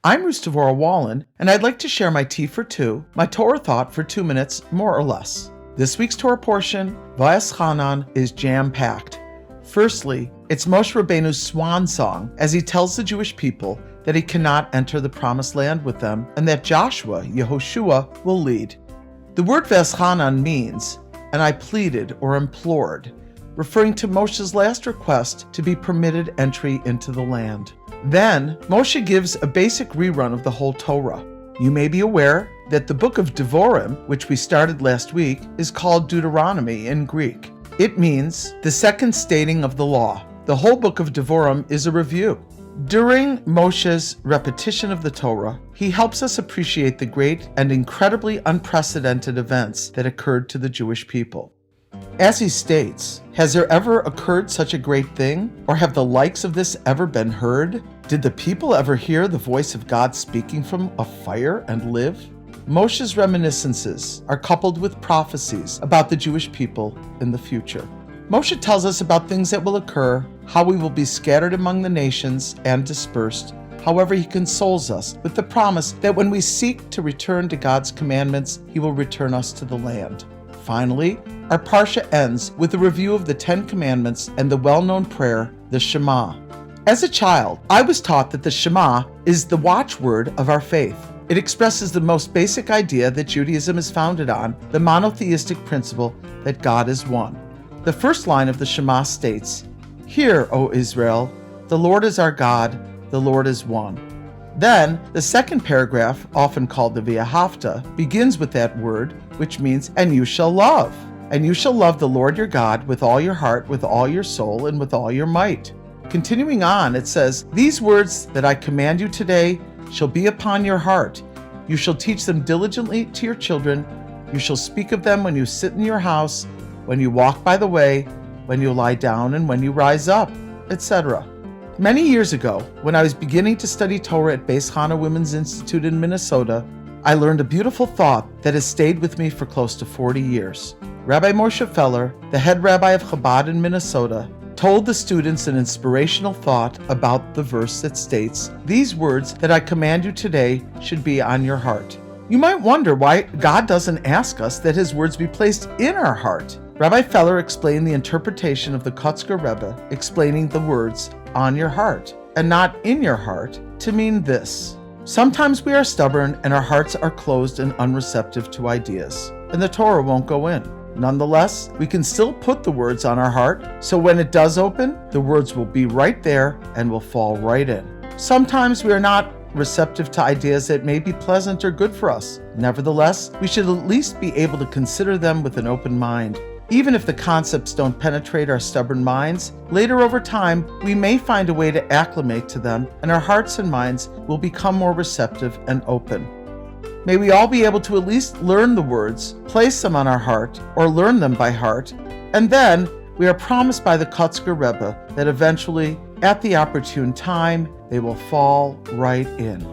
I'm Devorah Wallen, and I'd like to share my tea for two, my Torah thought for 2 minutes, more or less. This week's Torah portion, Vayeschanan, is jam-packed. Firstly, it's Moshe Rabbeinu's swan song as he tells the Jewish people that he cannot enter the promised land with them and that Joshua, Yehoshua, will lead. The word Vayeschanan means, and I pleaded or implored, referring to Moshe's last request to be permitted entry into the land. Then, Moshe gives a basic rerun of the whole Torah. You may be aware that the book of Devorah, which we started last week, is called Deuteronomy in Greek. It means the second stating of the law. The whole book of Devorah is a review. During Moshe's repetition of the Torah, he helps us appreciate the great and incredibly unprecedented events that occurred to the Jewish people. As he states, has there ever occurred such a great thing? Or have the likes of this ever been heard? Did the people ever hear the voice of God speaking from a fire and live? Moshe's reminiscences are coupled with prophecies about the Jewish people in the future. Moshe tells us about things that will occur, how we will be scattered among the nations and dispersed. However, he consoles us with the promise that when we seek to return to God's commandments, he will return us to the land. Finally, our Parsha ends with a review of the 10 Commandments and the well-known prayer, the Shema. As a child, I was taught that the Shema is the watchword of our faith. It expresses the most basic idea that Judaism is founded on, the monotheistic principle that God is one. The first line of the Shema states, "Hear, O Israel, the Lord is our God, the Lord is one." Then, the second paragraph, often called the V'ahavta, begins with that word, which means, "And you shall love. And you shall love the Lord your God with all your heart, with all your soul, and with all your might." Continuing on, it says, "These words that I command you today shall be upon your heart. You shall teach them diligently to your children. You shall speak of them when you sit in your house, when you walk by the way, when you lie down, and when you rise up," etc. Many years ago, when I was beginning to study Torah at Beis Chana Women's Institute in Minnesota, I learned a beautiful thought that has stayed with me for close to 40 years. Rabbi Moshe Feller, the head rabbi of Chabad in Minnesota, told the students an inspirational thought about the verse that states, "These words that I command you today should be on your heart." You might wonder why God doesn't ask us that his words be placed in our heart. Rabbi Feller explained the interpretation of the Kotzker Rebbe, explaining the words, "on your heart," and not "in your heart," to mean this. Sometimes we are stubborn and our hearts are closed and unreceptive to ideas, and the Torah won't go in. Nonetheless, we can still put the words on our heart, so when it does open, the words will be right there and will fall right in. Sometimes we are not receptive to ideas that may be pleasant or good for us. Nevertheless, we should at least be able to consider them with an open mind. Even if the concepts don't penetrate our stubborn minds, later over time, we may find a way to acclimate to them, and our hearts and minds will become more receptive and open. May we all be able to at least learn the words, place them on our heart, or learn them by heart, and then we are promised by the Kotzker Rebbe that eventually, at the opportune time, they will fall right in.